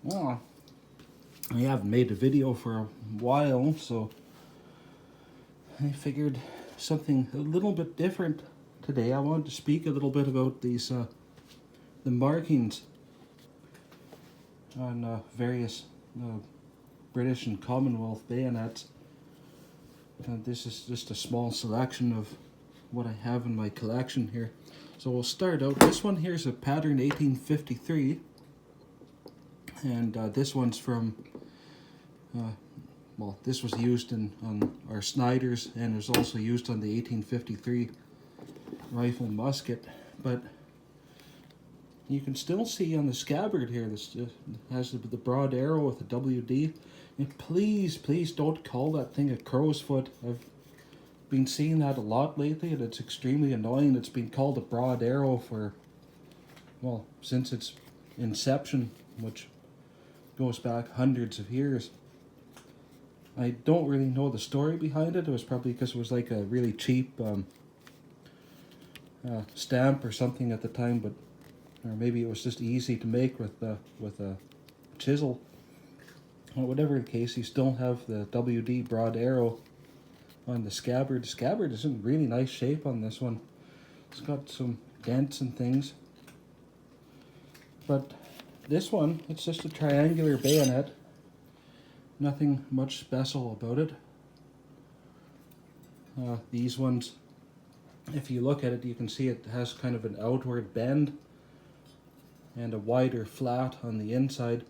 Well, I haven't made a video for a while, so I figured something a little bit different today. I wanted to speak a little bit about these the markings on various British and Commonwealth bayonets. This is just a small selection of what I have in my collection here. So we'll start out. This one here is a pattern 1853, and this one's from well, this was used on our Snyders, and it was also used on the 1853 rifle musket. But you can still see on the scabbard here, this has the broad arrow with the WD. And please don't call that thing a crow's foot. I've been seeing that a lot lately, and it's extremely annoying. It's been called a broad arrow for, well, since its inception, which goes back hundreds of years. I don't really know the story behind it. It was probably because it was like a really cheap stamp or something at the time, but or maybe it was just easy to make with a chisel. Well, whatever the case, you still have the WD broad arrow on the scabbard. The scabbard is in really nice shape on this one. It's got some dents and things, but this one, it's just a triangular bayonet. Nothing much special about it. These ones, if you look at it, you can see it has kind of an outward bend and a wider flat on the inside.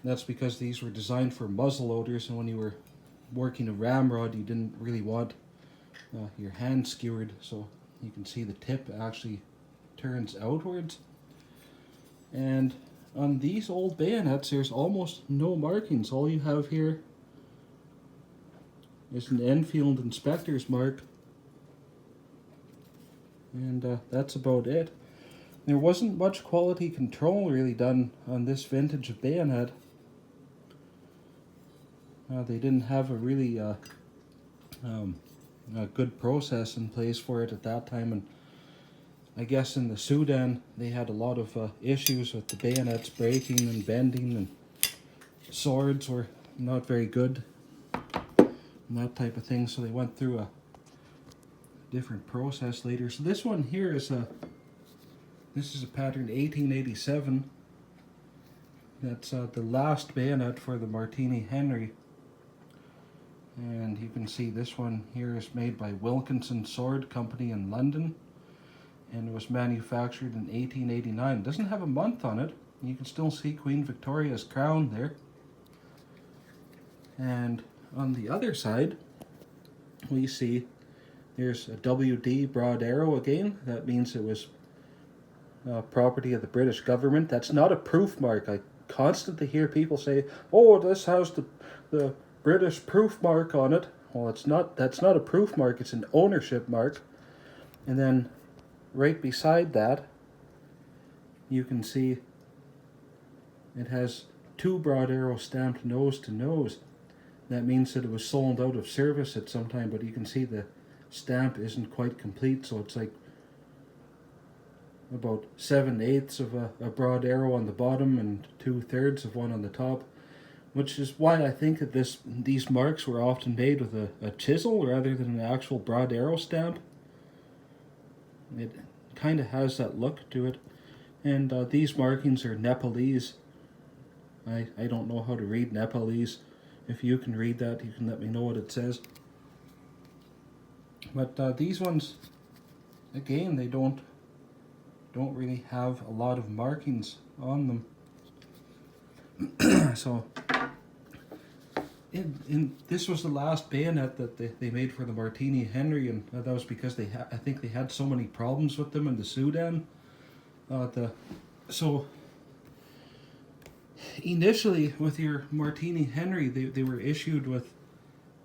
That's because these were designed for muzzle loaders, and when you were working a ramrod, you didn't really want your hand skewered, so you can see the tip actually turns outwards. And on these old bayonets, there's almost no markings. All you have here is an Enfield inspector's mark, and that's about it. There wasn't much quality control really done on this vintage of bayonet. They didn't have a really a good process in place for it at that time, and I guess in the Sudan they had a lot of issues with the bayonets breaking and bending, and swords were not very good and that type of thing, so they went through a different process later. So this one here is a pattern 1887. That's the last bayonet for the Martini Henry. And you can see this one here is made by Wilkinson Sword Company in London, and it was manufactured in 1889. It doesn't have a month on it. You can still see Queen Victoria's crown there. And on the other side, we see there's a WD broad arrow again. That means it was property of the British government. That's not a proof mark. I constantly hear people say, oh, this has the British proof mark on it. Well, it's not. That's not a proof mark. It's an ownership mark. And then right beside that, you can see it has two broad arrows stamped nose to nose. That means that it was sold out of service at some time, but you can see the stamp isn't quite complete, so it's like about 7/8 of a broad arrow on the bottom and 2/3 of one on the top, which is why I think that these marks were often made with a chisel rather than an actual broad arrow stamp. It kind of has that look to it. And these markings are Nepalese. I don't know how to read Nepalese. If you can read that, you can let me know what it says. But these ones, again, they don't really have a lot of markings on them. So this was the last bayonet that they made for the Martini Henry, and that was because I think they had so many problems with them in the Sudan. So initially with your Martini Henry, they were issued with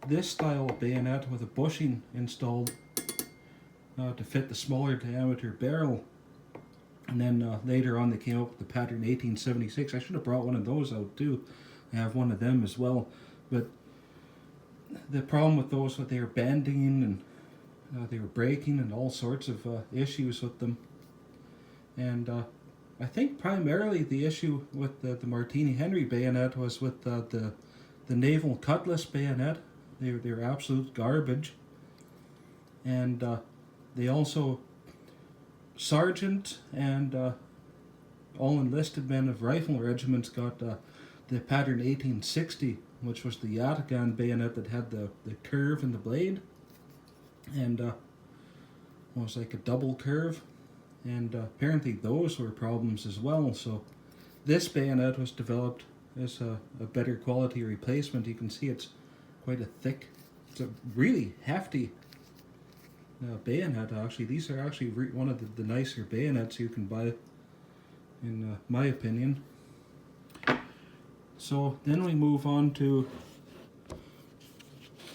this style of bayonet with a bushing installed to fit the smaller diameter barrel. And then later on they came up with the pattern 1876. I should have brought one of those out too. I have one of them as well. But the problem with those was they were bending and they were breaking and all sorts of issues with them. And I think primarily the issue with the Martini Henry bayonet was with the naval cutlass bayonet. They were absolute garbage. And they also, sergeant and all enlisted men of rifle regiments got the pattern 1860, which was the Yataghan bayonet that had the curve in the blade, and was like a double curve, and apparently those were problems as well. So this bayonet was developed as a better quality replacement. You can see it's quite a thick, it's a really hefty bayonet. Actually, these are actually one of the nicer bayonets you can buy, in my opinion. So then we move on to,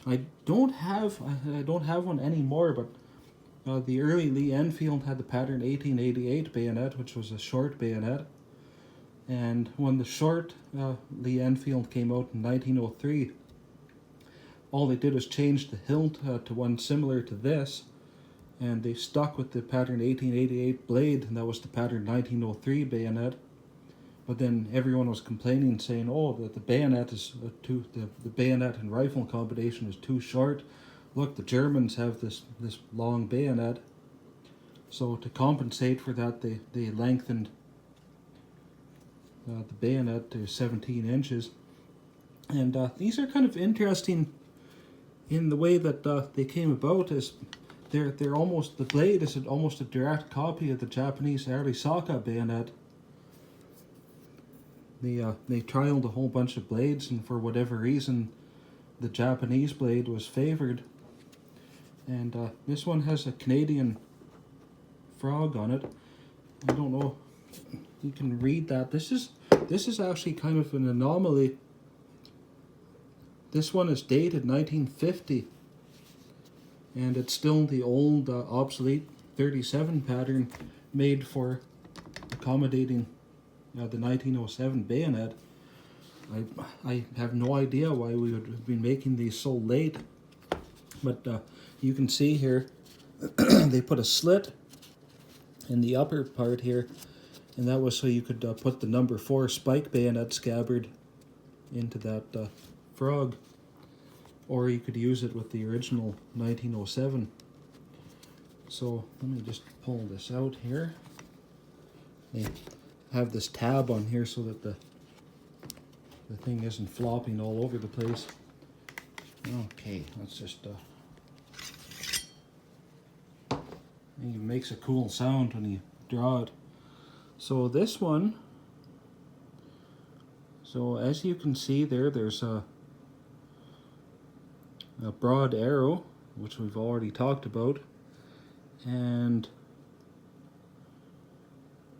I don't have one anymore, but the early Lee Enfield had the pattern 1888 bayonet, which was a short bayonet. And when the short Lee Enfield came out in 1903, all they did was change the hilt to one similar to this, and they stuck with the pattern 1888 blade, and that was the pattern 1903 bayonet. But then everyone was complaining, saying, "Oh, that the bayonet is the bayonet and rifle combination is too short. Look, the Germans have this long bayonet." So to compensate for that, they lengthened the bayonet to 17 inches. And these are kind of interesting in the way that they came about. Is they're almost, the blade is almost a direct copy of the Japanese Arisaka bayonet. They trialed a whole bunch of blades, and for whatever reason, the Japanese blade was favored. And this one has a Canadian frog on it. I don't know if you can read that. This is actually kind of an anomaly. This one is dated 1950, and it's still the old obsolete 37 pattern made for accommodating the 1907 bayonet. I have no idea why we would have been making these so late, but you can see here they put a slit in the upper part here, and that was so you could put the number 4 spike bayonet scabbard into that frog, or you could use it with the original 1907. So let me just pull this out here. They have this tab on here so that the thing isn't flopping all over the place. Okay, let's just it makes a cool sound when you draw it. So this one, so as you can see there's a broad arrow, which we've already talked about, and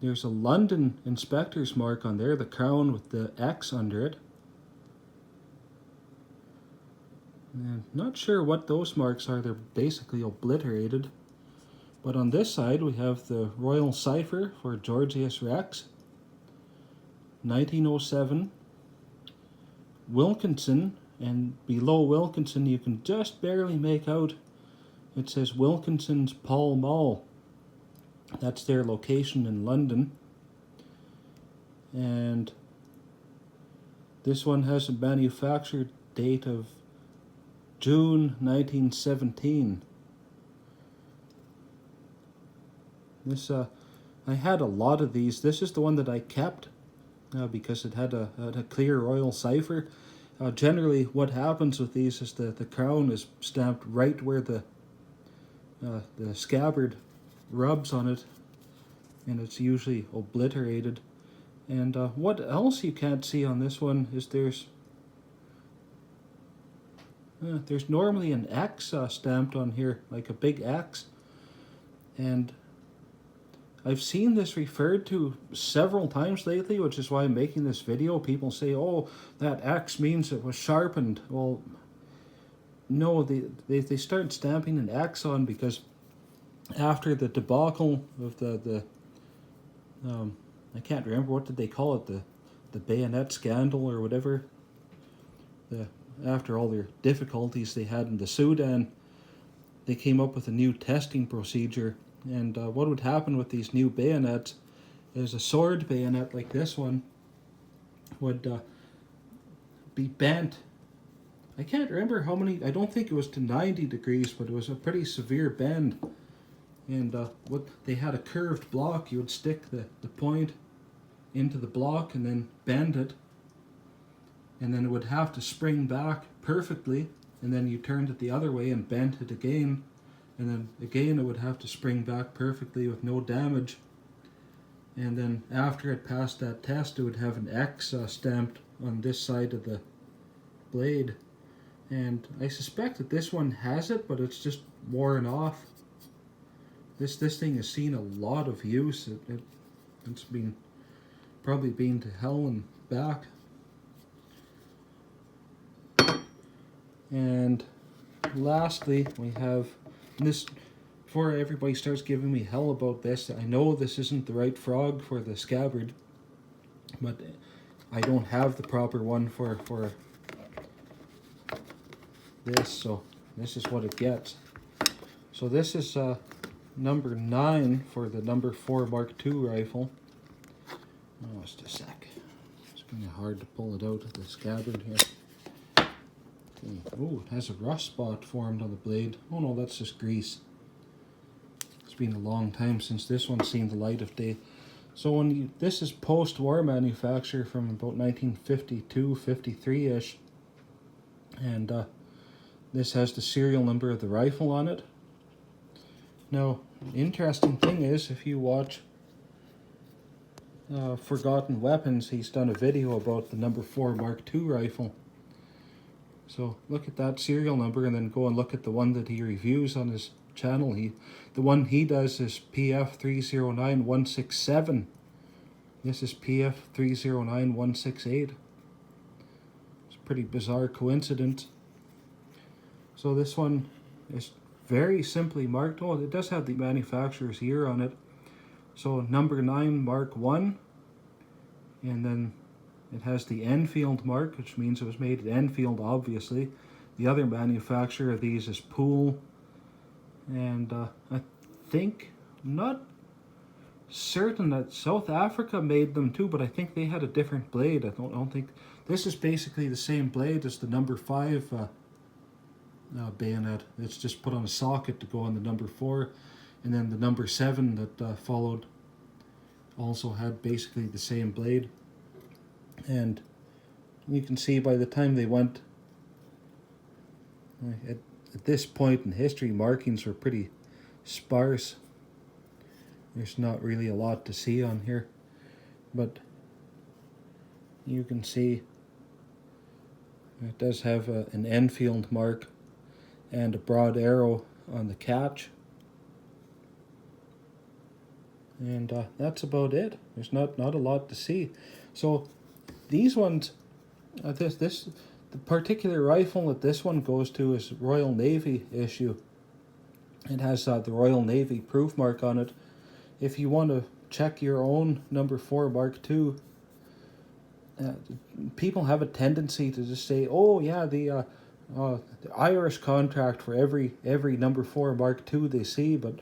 there's a London inspector's mark on there, the crown with the X under it. And not sure what those marks are, they're basically obliterated. But on this side we have the Royal Cipher for Georgius Rex, 1907, Wilkinson, and below Wilkinson you can just barely make out, it says Wilkinson's Pall Mall. That's their location in London. And this one has a manufactured date of June 1917. This I had a lot of these. This is the one that I kept because it had a clear royal cipher. Generally what happens with these is the crown is stamped right where the scabbard rubs on it, and it's usually obliterated. And what else you can't see on this one is there's normally an X stamped on here, like a big X, and I've seen this referred to several times lately, which is why I'm making this video. People say, "Oh, that X means it was sharpened." Well, no, they start stamping an X on because after the debacle of the I can't remember, what did they call it, the bayonet scandal or whatever, after all their difficulties they had in the Sudan, they came up with a new testing procedure. And what would happen with these new bayonets is a sword bayonet like this one would be bent. I can't remember how many, I don't think it was to 90 degrees, but it was a pretty severe bend. And what they had a curved block. You would stick the point into the block and then bend it. And then it would have to spring back perfectly. And then you turned it the other way and bent it again. And then again it would have to spring back perfectly with no damage. And then after it passed that test, it would have an X stamped on this side of the blade. And I suspect that this one has it, but it's just worn off. This thing has seen a lot of use. It's probably been to hell and back. And lastly, we have this. Before everybody starts giving me hell about this, I know this isn't the right frog for the scabbard, but I don't have the proper one for this, so this is what it gets. So this is number 9 for the number 4 Mark II rifle. Oh, just a sec. It's kind of hard to pull it out of the scabbard here. Oh, it has a rust spot formed on the blade. Oh no, that's just grease. It's been a long time since this one's seen the light of day. So this is post-war manufacture from about 1952-53-ish. And this has the serial number of the rifle on it. Now, the interesting thing is, if you watch Forgotten Weapons, he's done a video about the number 4 Mark II rifle. So look at that serial number and then go and look at the one that he reviews on his channel. The one he does is PF309167. This is PF309168. It's a pretty bizarre coincidence. So this one is very simply marked. Oh, it does have the manufacturer's year on it. So number 9 Mark I, and then it has the Enfield mark, which means it was made at Enfield, obviously. The other manufacturer of these is Pool, and I think, I'm not certain that South Africa made them too, but I think they had a different blade. I don't think this is basically the same blade as the number 5 bayonet. It's just put on a socket to go on the number 4, and then the number 7 that followed also had basically the same blade. And you can see by the time they went, at this point in history, markings were pretty sparse. There's not really a lot to see on here, but you can see it does have an Enfield mark and a broad arrow on the catch. And that's about it. There's not a lot to see. So these ones, the particular rifle that this one goes to is Royal Navy issue. It has the Royal Navy proof mark on it. If you want to check your own number 4 Mark II, people have a tendency to just say, "Oh yeah, the Irish contract for every number 4 Mark II they see," but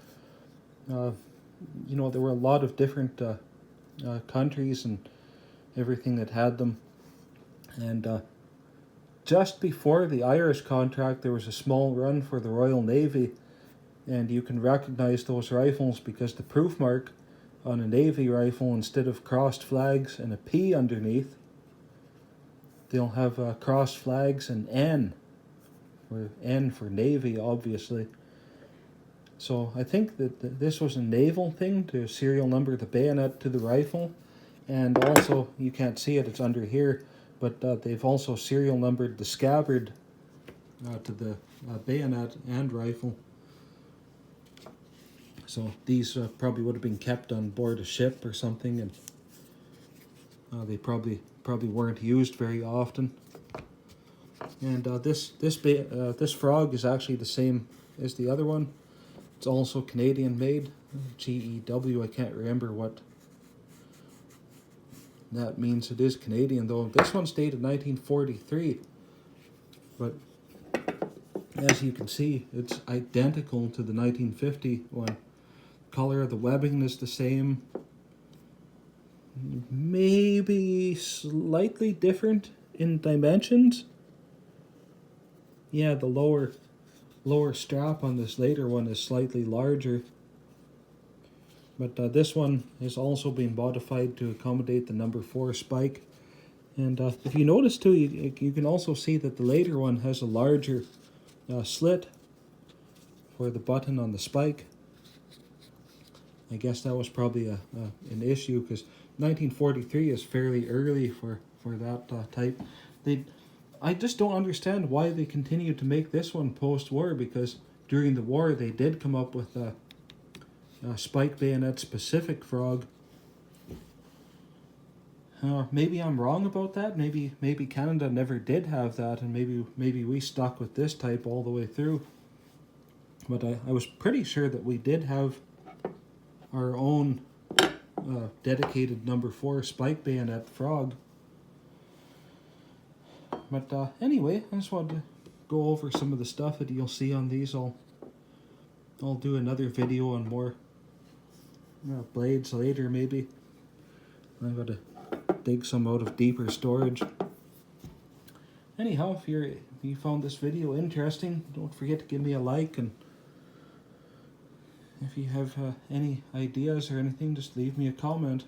you know, there were a lot of different countries and everything that had them. And just before the Irish contract, there was a small run for the Royal Navy, and you can recognize those rifles because the proof mark on a Navy rifle, instead of crossed flags and a P underneath, they'll have crossed flags and N, or N for Navy, obviously. So I think that this was a naval thing to serial number the bayonet to the rifle. And also, you can't see it, it's under here, but they've also serial numbered the scabbard to the bayonet and rifle. So these probably would have been kept on board a ship or something, and they probably weren't used very often. And this frog is actually the same as the other one. It's also Canadian made, GEW. I can't remember what that means. It is Canadian though. This one's dated 1943, but as you can see, it's identical to the 1950 one. Color of the webbing is the same. maybe slightly different in dimensions. Yeah, the lower strap on this later one is slightly larger. But this one has also been modified to accommodate the number 4 spike. And if you notice too, you can also see that the later one has a larger slit for the button on the spike. I guess that was probably an issue because 1943 is fairly early for that type. I just don't understand why they continue to make this one post-war, because during the war they did come up with a spike bayonet specific frog. Maybe I'm wrong about that. Maybe Canada never did have that, and maybe we stuck with this type all the way through. But I was pretty sure that we did have our own dedicated number 4 spike bayonet frog. But anyway, I just wanted to go over some of the stuff that you'll see on these. I'll do another video on more blades later, maybe. I've got to dig some out of deeper storage. Anyhow, if you found this video interesting, don't forget to give me a like, and if you have any ideas or anything, just leave me a comment.